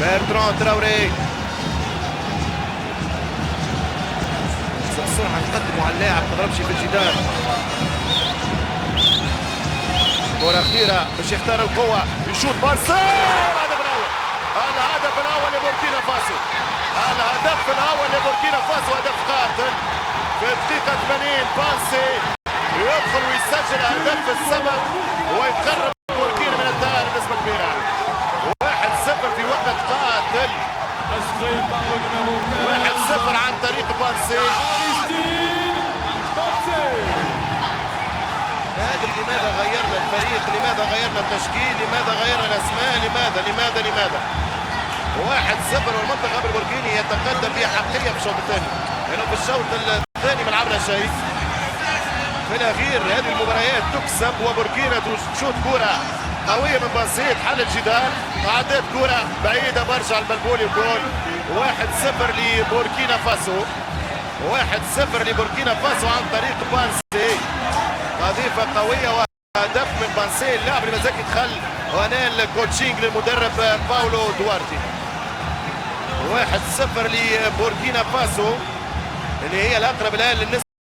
بيرتران تراوري بسرعة يقدموا على اللاعب ما ضربش في الجدار. كرة أخيرة باش يختار القوة يشوط بارسيل. هدف الأول، الهدف الأول لبوركينا فاسو، الهدف الأول لبوركينا فاسو، هدف قاتل في الدقيقة 80. بانسي يدخل ويسجل هدف السبب ويقرب بوركينا من الدار بنسبة كبيرة. 1-0 في وقت قاتل، 1-0 عن طريق بانسي. نادر لماذا غيرنا الفريق؟ لماذا غيرنا التشكيل؟ لماذا غيرنا الاسماء؟ لماذا 1-0 والمنتخب البوركيني يتقدم بأحقية في الشوط الثاني، لأنه في الشوط الثاني ما لعبنا شيء. في الأخير هذه المباريات تكسب وبوركينا تشوت كرة قوية من بسيط حل الجدار، عدت كرة بعيدة برجع البلبولي وجول. 1-0 لبوركينا فاسو، 1-0 لبوركينا فاسو عن طريق بانسي. قذيفة قوية وهدف من بانسي، اللاعب اللي مازال يدخل ونال كوتشينج للمدرب باولو دوارتي. 1-0 لبوركينا فاسو اللي هي الأقرب الآن للنسبة